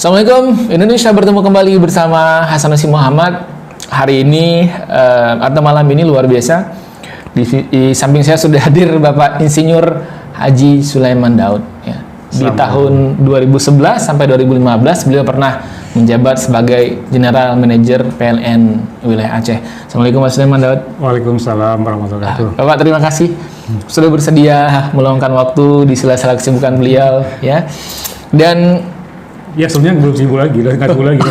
Assalamualaikum Indonesia, bertemu kembali bersama Hasan Nasi Muhammad. Hari ini atau malam ini luar biasa. Di samping saya sudah hadir Bapak Insinyur Haji Sulaiman Daud. Ya. Di tahun 2011 sampai 2015 beliau pernah menjabat sebagai General Manager PLN wilayah Aceh. Assalamualaikum Pak Sulaiman Daud. Waalaikumsalam warahmatullahi wabarakatuh. Bapak terima kasih sudah bersedia meluangkan waktu di sela-sela kesibukan beliau ya. Dan ya sebenarnya belum sibuk lagi, udah nggak sibuk lagi.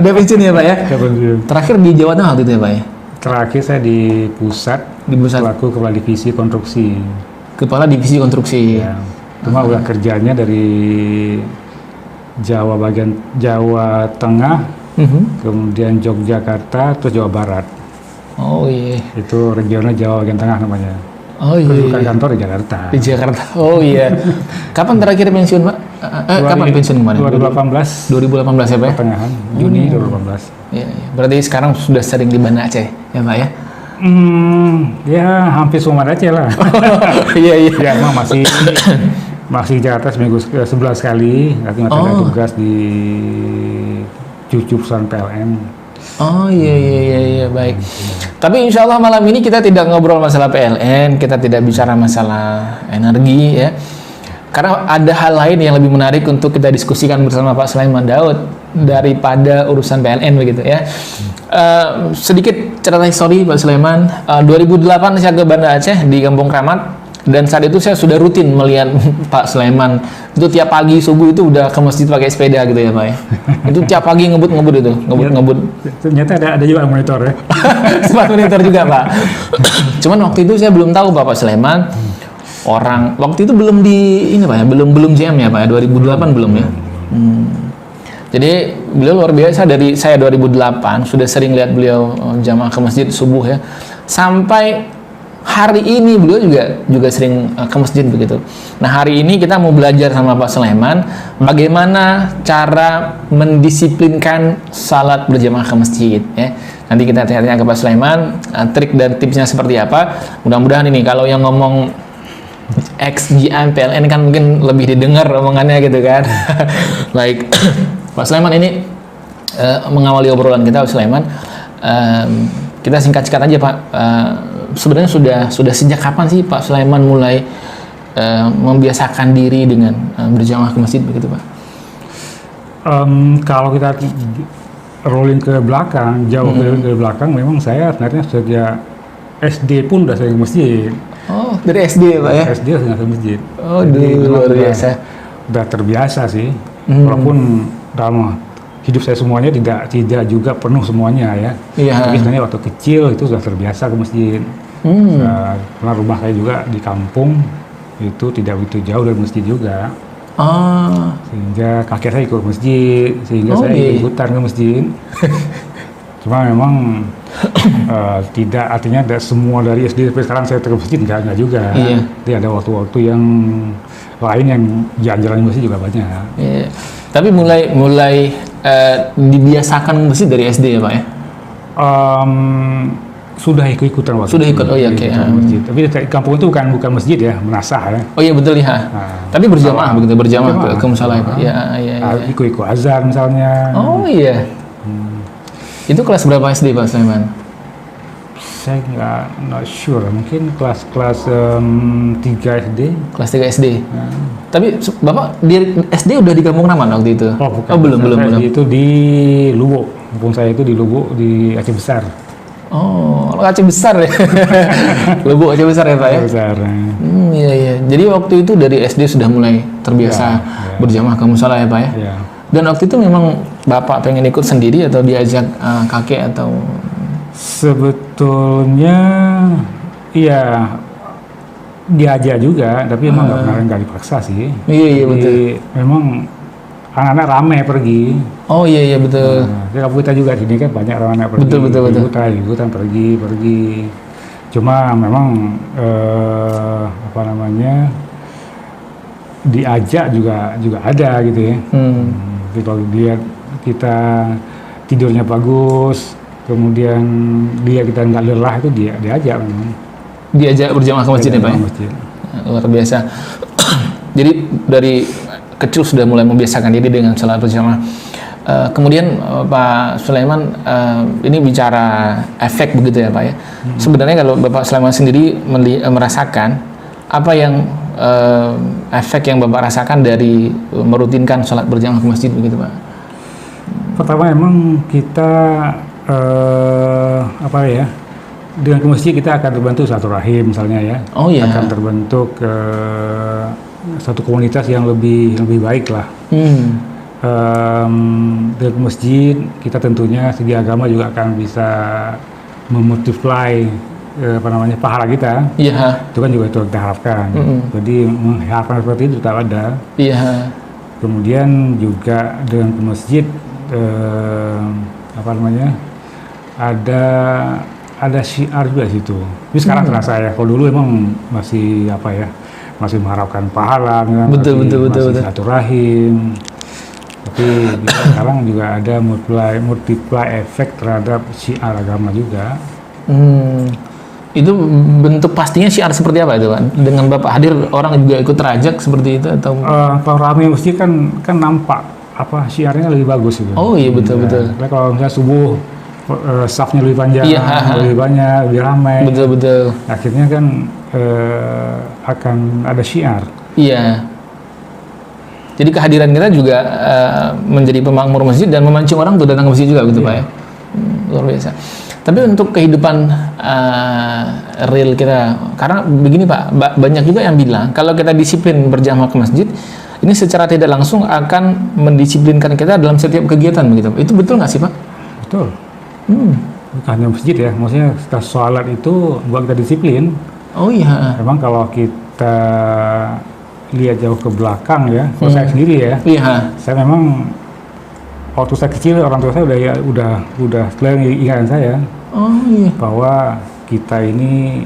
udah pensiun ya Pak ya? Pensiun. Terakhir di Jawa Tengah waktu itu ya Pak ya? Terakhir saya di pusat selaku Kepala Divisi Konstruksi. Kepala Divisi Konstruksi. Ya. Cuma udah kerjanya dari Jawa Tengah, kemudian Yogyakarta, terus Jawa Barat. Oh iya. Itu regional Jawa bagian tengah namanya. Oh iya. Bukan kantor di Jakarta. Di Jakarta. Oh iya. Kapan terakhir pensiun Pak? Kapan pensiun kemarin? 2018. 2018 ya Pak ya? Pertengahan Juni 2018. Iya, iya. Berarti sekarang sudah sering di Banda Aceh ya Pak ya? Ya hampir semua Aceh lah. Iya iya. Ya emang masih di Jakarta seminggu 11 kali, nanti ada tugas di perusahaan PLN. Oh iya baik. Tapi insya Allah malam ini kita tidak ngobrol masalah PLN, kita tidak bicara masalah energi ya. Karena ada hal lain yang lebih menarik untuk kita diskusikan bersama Pak Sulaiman Daud daripada urusan PLN begitu ya. Sedikit cerita histori Pak Sulaiman. 2008 saya ke Banda Aceh di Kampung Kramat. Dan saat itu saya sudah rutin melihat Pak Sulaiman itu tiap pagi subuh itu udah ke masjid pakai sepeda gitu ya Pak ya. Itu tiap pagi ngebut itu, ngebut. Ternyata ada juga monitor ya. Sempat monitor juga Pak. Cuman waktu itu saya belum tahu Bapak Sulaiman orang waktu itu belum di ini Pak ya, belum JM ya Pak ya, 2008 belum ya. Jadi beliau luar biasa, dari saya 2008 sudah sering lihat beliau jamaah ke masjid subuh ya. Sampai hari ini beliau juga sering ke masjid begitu. Nah hari ini kita mau belajar sama Pak Sulaiman bagaimana cara mendisiplinkan salat berjamaah ke masjid ya. Nanti kita tanya ke Pak Sulaiman trik dan tipsnya seperti apa. Mudah-mudahan ini kalau yang ngomong XGM PLN kan mungkin lebih didengar omongannya gitu kan. Baik Pak Sulaiman, ini mengawali obrolan kita Pak Sulaiman, kita singkat-singkat aja Pak. Sebenarnya sudah sejak kapan sih Pak Sulaiman mulai membiasakan diri dengan berjamaah ke masjid begitu Pak? Kalau kita rolling ke belakang, jauh ke belakang, memang saya sebenarnya sejak SD pun udah sering ke masjid. Oh, dari SD ya Pak ya? SD sering ke masjid. Oh, luar biasa. Udah terbiasa sih, walaupun dalam hidup saya semuanya tidak juga penuh semuanya ya. Iya. Tapi sebenarnya waktu kecil itu sudah terbiasa ke masjid. Karena rumah saya juga di kampung, itu tidak begitu jauh dari masjid juga. Sehingga kakek saya ikut masjid, sehingga saya ikutan ke masjid. Cuma memang tidak artinya semua dari SD sampai sekarang saya ke masjid, enggak juga. Iya. Jadi ada waktu-waktu yang lain yang jalan-jalan masjid juga banyak. Iya. Tapi mulai dibiasakan masjid dari SD ya Pak ya? Sudah ikut-ikutan waktu. Sudah ikut, oh iya oke. Masjid. Tapi di kampung itu bukan masjid ya, menasah ya. Oh iya betul ya. Tapi berjamaah begitu, berjamaah ke musola ya Pak. Iya. Ikut-ikut azan misalnya. Oh iya. Itu kelas berapa SD Pak Sulaiman? Saya nggak sure, mungkin kelas 3 SD. Kelas 3 SD. Tapi Bapak di SD udah di Kampung Kramat waktu itu? Oh bukan. Oh belum. Itu di Lubuk. Kampung saya itu di Lubuk, di Aceh Besar. Oh, Aceh Besar ya? Lubuk Aceh Besar ya Pak ya? Aceh Besar. Iya. Jadi waktu itu dari SD sudah mulai terbiasa berjamaah ke musola ya Pak ya? Iya. Dan waktu itu memang Bapak pengen ikut sendiri atau diajak kakek atau? Sebetulnya iya diajak juga, tapi emang nggak dipaksa sih. Iya Jadi, betul. memang anak-anak ramai pergi. Oh iya betul. Di kampung kita juga sini kan banyak anak-anak pergi. Betul. Di hutan pergi. Cuma memang apa namanya, diajak juga ada gitu ya. Jadi kalau dilihat kita tidurnya bagus, kemudian kita nggak lelah, itu diajak memang. Diajak berjamaah ke masjid ya Pak ya? Masjid. Luar biasa. Jadi dari kecil sudah mulai membiasakan diri dengan salat berjamaah. Kemudian Pak Sulaiman, ini bicara efek begitu ya Pak ya. Sebenarnya kalau Bapak Sulaiman sendiri merasakan apa yang efek yang Bapak rasakan dari merutinkan salat berjamaah ke masjid begitu Pak? Pertama emang kita apa ya, dengan ke masjid kita akan terbentuk satu rahim misalnya ya. Oh iya. Akan terbentuk satu komunitas yang lebih baik lah. Dari masjid kita tentunya segi agama juga akan bisa memultiply apa namanya, pahala kita. Iya. Itu kan juga itu kita harapkan. Jadi mengharapkan seperti itu tetap ada. Iya. Kemudian juga dengan ke masjid apa namanya, ada syiar juga di situ. Tapi sekarang terasa ya. Kalau dulu emang masih apa ya, masih mengharapkan pahala, Betul. silaturahim. Tapi sekarang juga ada multiply efek terhadap syiar agama juga. Itu bentuk pastinya syiar seperti apa itu Pak? Dengan Bapak hadir orang juga ikut terajak seperti itu atau? Kalau ramai masjid kan nampak apa syiarnya lebih bagus gitu. Oh iya betul. Nah, kalau misalnya subuh safnya lebih panjang, lebih banyak, lebih ramai. Betul. Akhirnya kan akan ada syiar. Iya. Jadi kehadiran kita juga menjadi pemakmur masjid dan memancing orang untuk datang ke masjid juga gitu Pak ya. Luar biasa. Tapi untuk kehidupan real kita, karena begini Pak, banyak juga yang bilang kalau kita disiplin berjamaah ke masjid, ini secara tidak langsung akan mendisiplinkan kita dalam setiap kegiatan begitu. Itu betul nggak sih Pak? Betul. Bukan hanya masjid ya, maksudnya setelah sholat itu buat kita disiplin. Oh iya. Memang kalau kita lihat jauh ke belakang ya, kalau saya sendiri ya, saya memang waktu saya kecil orang tua saya udah selalu ingatkan saya bahwa kita ini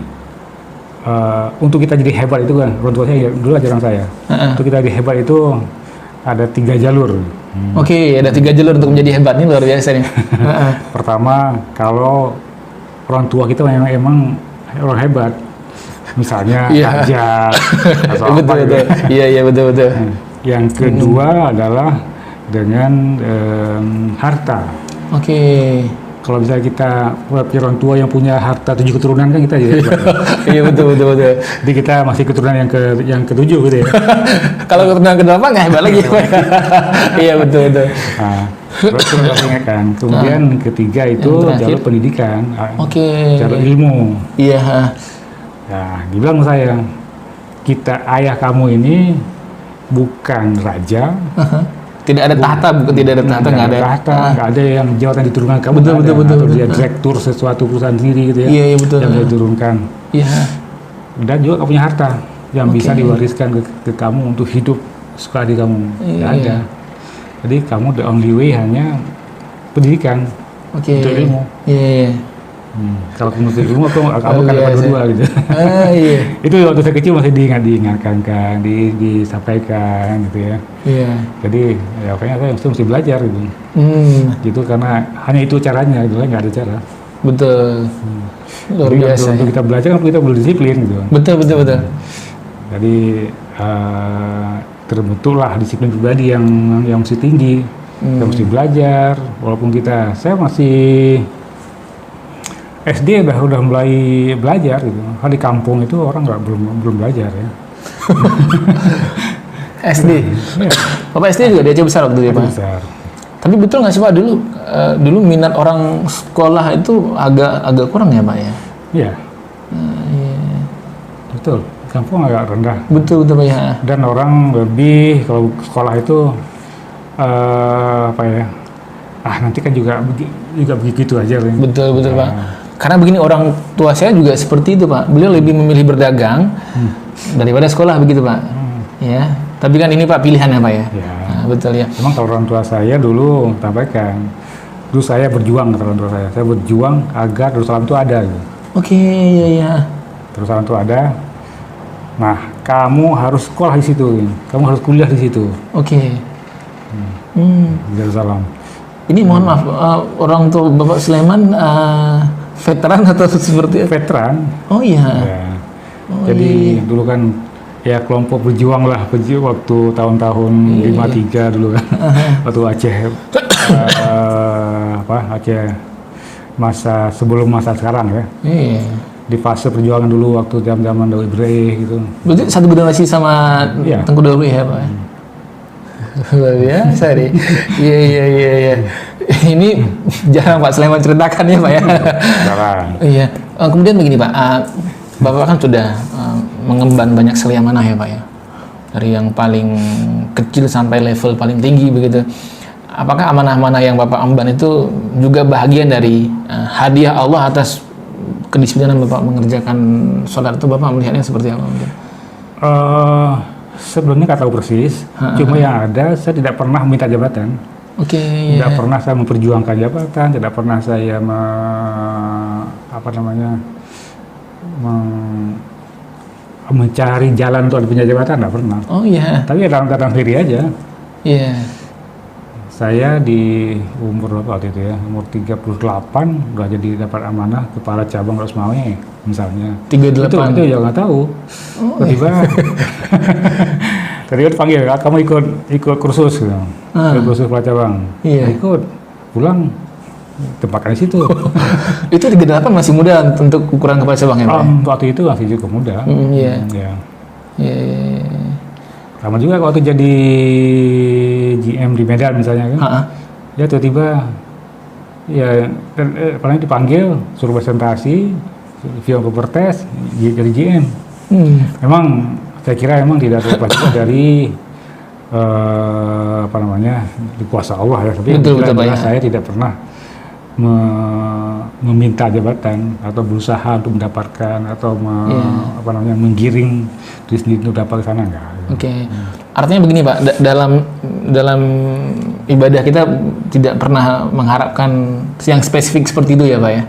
untuk kita jadi hebat itu kan, orang tua saya dulu ajaran saya, untuk kita jadi hebat itu ada 3 jalur. Oke, ada 3 jalur untuk menjadi hebat, ini luar biasa nih. Pertama, kalau orang tua kita emang orang hebat, misalnya kerja atau apa gitu. Iya betul. Yang kedua adalah dengan harta. Oke. Kalau misalnya kita punya orang tua yang punya harta 7 keturunan kan kita jadi hebat. Iya betul. Jadi kita masih keturunan yang ke-7 gitu ya. Kalau keturunan ke-8 nggak hebat lagi. Iya betul. Nah, terus harus ingatkan. Kemudian ketiga itu jalur pendidikan. Jalur ilmu. Iya. Nah, dibilang sama saya, ayah kamu ini bukan raja. Tidak ada tahta, tidak ada tahta, nggak ada yang jabatan diturunkan kamu. Betul. Atau dia direktur sesuatu perusahaan sendiri gitu ya. Iya betul. Yang diturunkan. Iya. Dan juga kamu punya harta yang bisa diwariskan ke kamu untuk hidup sekali kamu. Nggak ada. Jadi kamu the only way hanya pendidikan untuk ilmu. Iya. Kalau kamu untuk ilmu, kamu akan dapat dua gitu. Iya. Itu waktu saya kecil masih diingatkan kan, disampaikan gitu ya. Iya. Jadi ya kayaknya saya mesti belajar gitu. Gitu karena hanya itu caranya, gitu nggak ada cara. Betul. Luar biasa. Untuk kita belajar kan kita perlu disiplin gitu. Betul. Jadi terbentuklah disiplin pribadi yang mesti tinggi. Kita mesti belajar, walaupun saya masih SD udah mulai belajar gitu. Kan di kampung itu orang belum belajar ya. SD. Bapak SD juga dia besar waktu itu ya Pak. Besar. Tapi betul nggak sih Pak dulu minat orang sekolah itu agak kurang ya Pak ya? Iya. Betul. Kampung agak rendah. Betul Pak ya. Dan orang lebih kalau sekolah itu apa ya? Nanti kan juga begitu aja. Betul Pak. karena begini, orang tua saya juga seperti itu Pak. Beliau lebih memilih berdagang daripada sekolah begitu Pak. Ya, tapi kan ini Pak pilihan ya Pak ya. Ya. Nah, betul ya. Memang kalau orang tua saya dulu sampaikan, dulu saya berjuang kata orang tua saya berjuang agar Darussalam itu ada gitu. Oke, ya. Darussalam itu ada. Nah, kamu harus sekolah di situ, kamu harus kuliah di situ. Oke. Di Darussalam. Ini mohon maaf, orang tua Bapak Sulaiman veteran atau seperti apa? Veteran. Oh iya. Ya. Jadi dulu kan ya kelompok berjuang lah, waktu tahun-tahun 53 dulu kan, waktu Aceh, Aceh masa sebelum masa sekarang ya. Iya. Di fase perjuangan dulu waktu zaman Daud Ibrahim gitu. Berarti satu generasi sama Tengku Daud ya Pak? Luar biasa nih. Iya. Ini jarang Pak Sulaiman ceritakan ya Pak ya? Jarang. Iya. Kemudian begini Pak, Bapak kan sudah mengemban banyak seli amanah ya Pak ya? Dari yang paling kecil sampai level paling tinggi begitu. Apakah amanah-amanah yang Bapak emban itu juga bahagian dari hadiah Allah atas kedisiplinan Bapak mengerjakan sholat itu? Bapak melihatnya seperti apa mungkin? Sebelumnya nggak tahu persis, cuma yang ada saya tidak pernah meminta jabatan. Oke. Tidak pernah saya memperjuangkan jabatan, tidak pernah saya mencari jalan untuk punya jabatan, tidak pernah. Oh iya. Tapi datang sendiri aja. Iya. Saya di umur berapa waktu itu ya, umur 38 udah jadi dapat amanah kepala cabang Rosmawe misalnya. 38. Itu ya nggak tahu. Tiba-tiba tadi dipanggil, kamu ikut kursus gitu. Ikut kursus kepala cabang. Iya. Ikut, pulang tempatkan di situ. Itu 38 masih muda untuk ukuran kepala cabang ya Pak? Waktu itu masih cukup muda. Iya. Ya. Iya. Sama juga waktu jadi GM di Medan misalnya kan, dia tiba-tiba ya paling dipanggil suruh presentasi, via tes jadi GM. Memang saya kira memang tidak terlepas dari di kuasa Allah ya, tapi betul, saya tidak pernah meminta jabatan atau berusaha untuk mendapatkan atau menggiring diri sendiri untuk dapat ke sana enggak. Oke. Artinya begini Pak, dalam ibadah kita tidak pernah mengharapkan yang spesifik seperti itu ya Pak ya?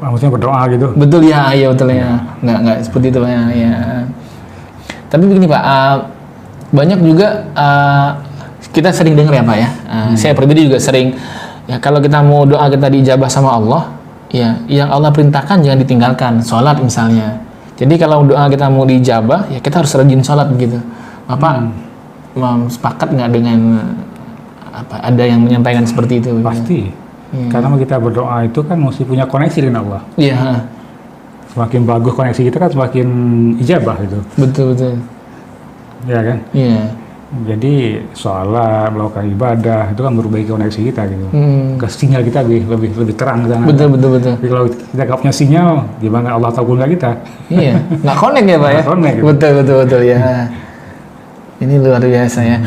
Maksudnya berdoa gitu. Betul ya, iya betul ya. Nggak seperti itu Pak ya. Tapi begini Pak, banyak juga kita sering dengar ya Pak ya. Saya pribadi juga sering. Ya, kalau kita mau doa kita diijabah sama Allah, ya yang Allah perintahkan jangan ditinggalkan, sholat misalnya. Jadi kalau doa kita mau diijabah, ya kita harus rajin sholat begitu. Bapak sepakat nggak dengan ada yang menyampaikan seperti itu? Pasti. Ya. Karena kita berdoa itu kan mesti punya koneksi dengan Allah. Iya. Semakin bagus koneksi kita kan semakin ijabah gitu. Betul. Iya kan? Iya. Jadi sholat, melakukan ibadah itu kan memperbaiki koneksi kita gitu. Ke sinyal kita lebih terang ke sana. Betul. Tapi kalau kita nggak punya sinyal, gimana Allah tahu nggak kita? Iya, nggak connect ya Pak ya? Connect, gitu. Betul ya. Ini luar biasa ya.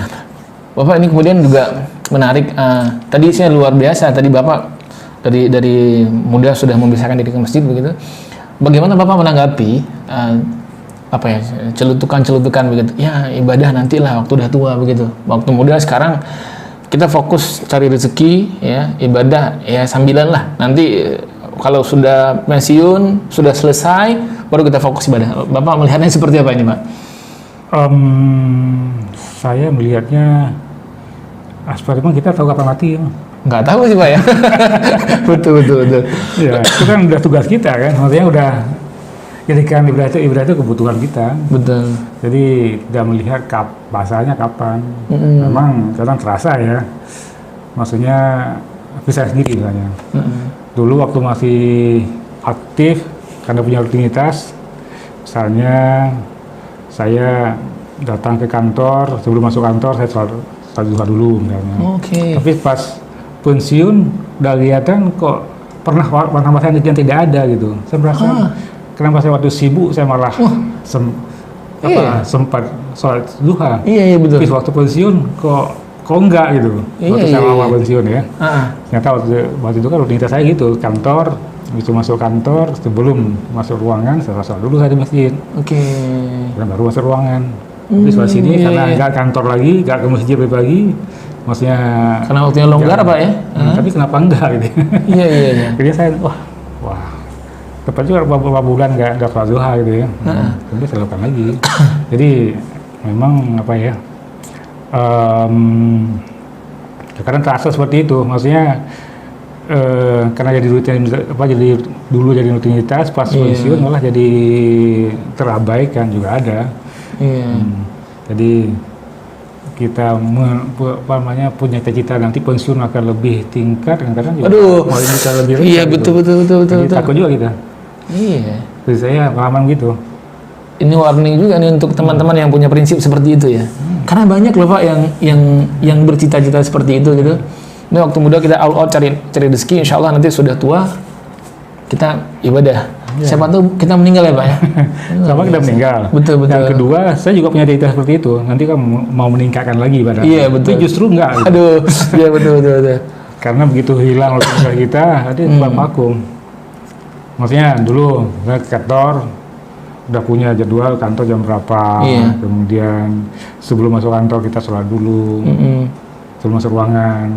Bapak ini kemudian juga menarik. Tadi saya luar biasa. Tadi Bapak dari muda sudah membesarkan diri ke masjid begitu. Bagaimana Bapak menanggapi celutukan begitu? Ya ibadah nantilah waktu udah tua begitu. Waktu muda sekarang kita fokus cari rezeki ya, ibadah ya sambilan lah. Nanti kalau sudah pensiun, sudah selesai, baru kita fokus ibadah. Bapak melihatnya seperti apa ini Pak? Saya melihatnya memang kita tahu kapan mati ya. Nggak tahu sih Pak ya. betul. Ya, itu kan udah tugas kita kan, maksudnya udah jadikan ibadah itu kebutuhan kita. Betul. Jadi tidak melihat bahasanya kapan. Memang kadang terasa ya. Maksudnya bisa sendiri misalnya. Dulu waktu masih aktif karena punya rutinitas, misalnya saya datang ke kantor, sebelum masuk kantor saya sholat duha dulu misalnya. Oke. Tapi pas pensiun udah kelihatan kok pernah masa yang tidak ada gitu. Saya merasa kenapa saya waktu sibuk saya malah sempat sholat duha. Iya betul. Tapi waktu pensiun kok enggak gitu. Waktu saya awal pensiun ya. Ternyata waktu itu kan rutinitas saya gitu, kantor Begitu masuk kantor, sebelum masuk ruangan, saya sholat dulu saya di masjid. Oke. Dan baru masuk ruangan. Tapi setelah sini iya, karena iya. nggak kantor lagi, nggak ke masjid pagi, maksudnya. Karena waktunya longgar apa ya? Tapi kenapa enggak gitu? Iya, iya, iya. Jadi saya wah, tepat juga beberapa bulan nggak sholat duha gitu ya. Kemudian saya lakukan lagi. Jadi memang apa ya? Kadang terasa seperti itu, maksudnya karena jadi rutinitas pas pensiun malah jadi terabaikan juga ada. Jadi kita punya cita-cita nanti pensiun akan lebih tingkat, kadang-kadang juga mau bisa lebih rendah. Iya, betul. Jadi takut juga kita. Iya. Jadi saya pengalaman gitu. Ini warning juga nih untuk teman-teman yang punya prinsip seperti itu ya. Karena banyak loh Pak yang bercita-cita seperti itu gitu. Ini waktu muda kita all out cari rezeki, insya Allah nanti sudah tua kita ibadah. Siapa tahu kita meninggal ya Pak ya. Sama kita meninggal. Betul. Yang kedua, saya juga punya cita seperti itu. Nanti kan mau meningkatkan lagi ibadah. Iya betul. Tapi justru enggak. Gitu. Aduh, iya betul. Karena begitu hilang rutinitas kita, nanti tempat vakum. Maksudnya dulu saya ke kantor, udah punya jadwal kantor jam berapa. Kemudian sebelum masuk kantor kita sholat dulu. Sebelum masuk ruangan.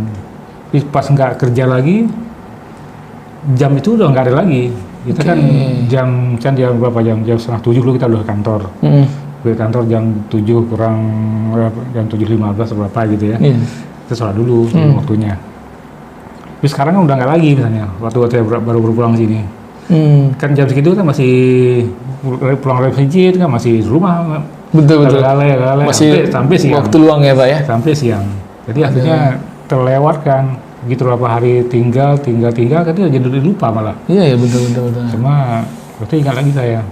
Tapi pas nggak kerja lagi, jam itu udah nggak ada lagi. Kita kan jam berapa jam 6:30 dulu kita udah ke kantor. Ke kantor jam 7 kurang jam 7:15 berapa gitu ya. Kita sholat dulu waktunya. Tapi sekarang kan udah nggak lagi misalnya. Waktu saya baru pulang sini. Kan jam segitu kan masih pulang dari masjid kan masih di rumah. Betul. Lalai, masih sampai siang. Waktu luang ya Pak ya. Sampai siang. Jadi akhirnya terlewatkan. Begitu berapa hari tinggal, kan jadi lupa malah. Iya betul. Cuma waktu ingat lagi saya,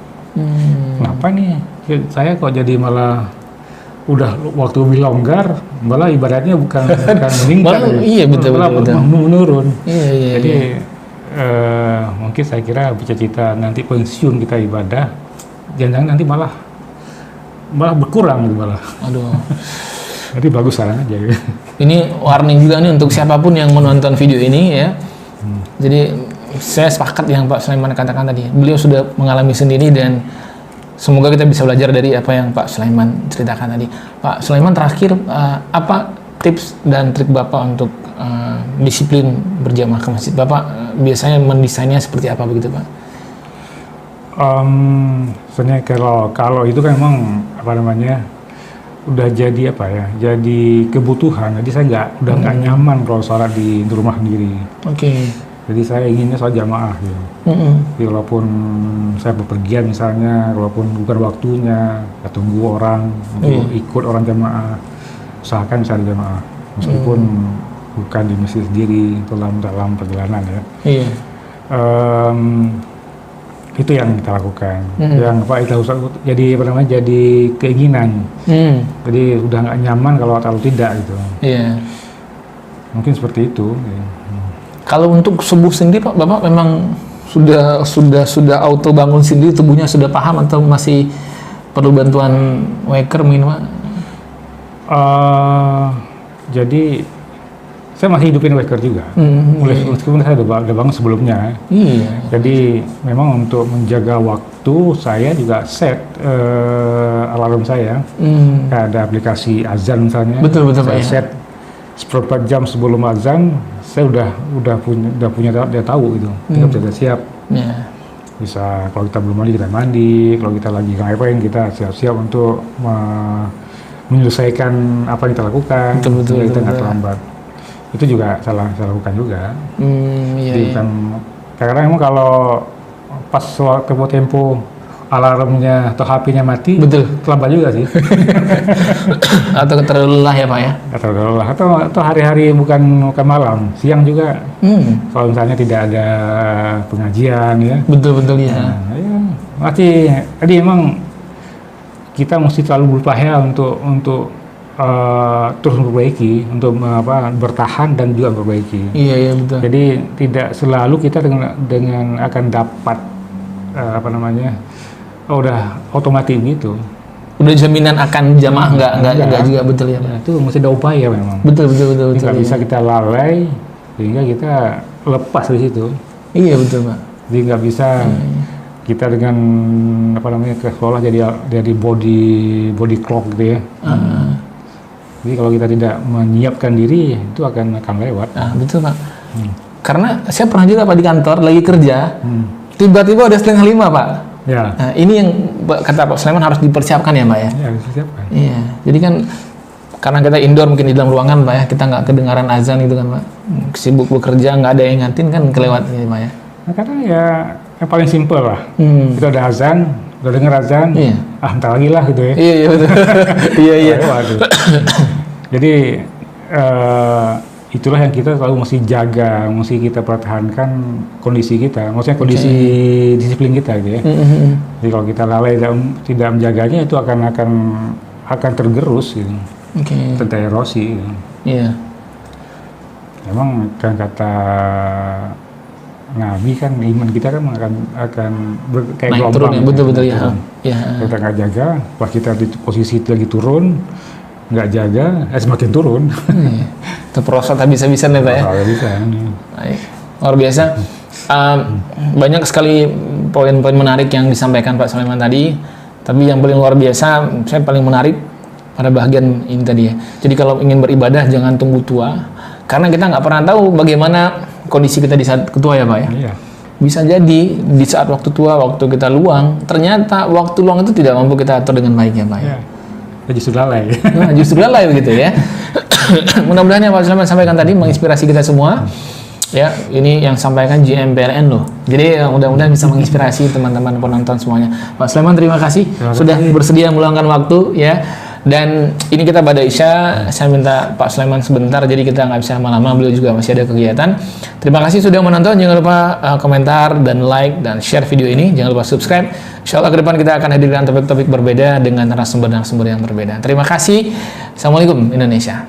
kenapa nih saya kok jadi malah udah waktu lebih longgar, malah ibaratnya bukan meningkat, malah, iya betul. menurun. Iya. Jadi mungkin saya kira cita-cita nanti pensiun kita ibadah, jangan-jangan nanti malah berkurang gitu malah. Aduh. Jadi bagus saran aja. Ini warning juga nih untuk siapapun yang menonton video ini ya. Jadi saya sepakat yang Pak Sulaiman katakan tadi. Beliau sudah mengalami sendiri dan semoga kita bisa belajar dari apa yang Pak Sulaiman ceritakan tadi. Pak Sulaiman terakhir apa tips dan trik Bapak untuk disiplin berjamaah ke masjid? Bapak biasanya mendesainnya seperti apa begitu Pak? Sebenarnya kalau itu kan memang apa namanya udah jadi apa ya, jadi kebutuhan. Jadi saya udah nggak nyaman kalau sholat di rumah sendiri. Oke. Jadi saya inginnya sholat jamaah gitu. Jadi walaupun saya bepergian misalnya, walaupun bukan waktunya, ya tunggu orang untuk ikut orang jamaah, usahakan bisa di jamaah, meskipun bukan di masjid sendiri dalam perjalanan ya. Iya. Itu yang kita lakukan, yang apa itu jadi apa namanya jadi keinginan, jadi udah nggak nyaman kalau tidak gitu. Iya. Mungkin seperti itu. Ya. Kalau untuk subuh sendiri Pak, Bapak memang sudah auto bangun sendiri, tubuhnya sudah paham atau masih perlu bantuan waker mungkin Pak? Jadi saya masih hidupin waker juga, meskipun saya udah bangun sebelumnya. Iya. Jadi memang untuk menjaga waktu saya juga set alarm saya. Ada aplikasi azan misalnya. Betul saya Pak. Set seperempat jam sebelum azan, saya udah punya dia tahu itu. Kita bisa siap. Yeah. Bisa kalau kita belum mandi kita mandi, kalau kita lagi ngapain kita siap-siap untuk menyelesaikan apa yang kita lakukan. Betul. Kita nggak terlambat. Itu juga saya lakukan juga. Iya. Karena emang kalau pas tempo alarmnya atau HP-nya mati, betul, terlambat juga sih. Atau terlalu lelah ya Pak ya? Atau hari-hari bukan malam, siang juga. Kalau misalnya tidak ada pengajian ya. Betul ya. Jadi emang kita mesti selalu berupaya untuk terus memperbaiki, untuk bertahan dan juga memperbaiki. Iya betul. Jadi tidak selalu kita dengan akan dapat udah otomatis gitu. Udah jaminan akan jamaah enggak juga betul ya Pak. Itu mesti ada upaya memang. Betul. Nggak bisa kita lalai sehingga kita lepas dari situ. Iya betul Pak. Jadi nggak bisa kita dengan apa namanya ke sekolah jadi body clock gitu ya. Jadi kalau kita tidak menyiapkan diri itu akan lewat. Betul Pak. Karena saya pernah juga Pak di kantor lagi kerja, tiba-tiba udah 4:30 Pak. Ya. Nah, ini yang kata Pak Sulaiman harus dipersiapkan ya Pak ya. Ya, harus disiapkan. Iya. Jadi kan karena kita indoor mungkin di dalam ruangan Pak ya, kita nggak kedengaran azan itu kan Pak. Sibuk bekerja nggak ada yang ingatin kan kelewat ini Pak ya. Nah, karena ya yang paling simpel lah. Kita udah azan, udah denger azan, entar lagi lah gitu ya. Iya betul. Iya. Waduh. Jadi itulah yang kita selalu mesti jaga, mesti kita pertahankan kondisi kita, maksudnya kondisi disiplin kita gitu ya. Jadi kalau kita lalai dan tidak menjaganya itu akan tergerus gitu. Tentang erosi gitu. Iya. Memang kan kata Nabi kan iman kita kan akan kayak naik gelombang turun ya, betul ya. Kita nggak jaga, pas kita di posisi lagi turun, nggak jaga, semakin turun. Terperosot habis-habisan ya Pak ya. Baik. Luar biasa. Banyak sekali poin-poin menarik yang disampaikan Pak Sulaiman tadi. Tapi yang paling luar biasa, saya paling menarik pada bagian ini tadi ya. Jadi kalau ingin beribadah jangan tunggu tua, karena kita nggak pernah tahu bagaimana kondisi kita di saat tua ya Pak ya. Iya. Bisa jadi di saat waktu tua, waktu kita luang, ternyata waktu luang itu tidak mampu kita atur dengan baik ya Pak ya. Justru lalai. Nah, justru lalai begitu ya. Mudah-mudahan yang Pak Sulaiman sampaikan tadi menginspirasi kita semua. Ya, ini yang sampaikan GMPRN loh. Jadi mudah-mudahan bisa menginspirasi teman-teman penonton semuanya. Pak Sulaiman terima kasih sudah bersedia meluangkan waktu ya. Dan ini kita pada Isya, saya minta Pak Sulaiman sebentar, jadi kita nggak bisa lama-lama, beliau juga masih ada kegiatan. Terima kasih sudah menonton, jangan lupa komentar dan like dan share video ini, jangan lupa subscribe. Insya Allah ke depan kita akan hadirkan topik-topik berbeda dengan narasumber-narasumber yang berbeda. Terima kasih, Assalamualaikum Indonesia.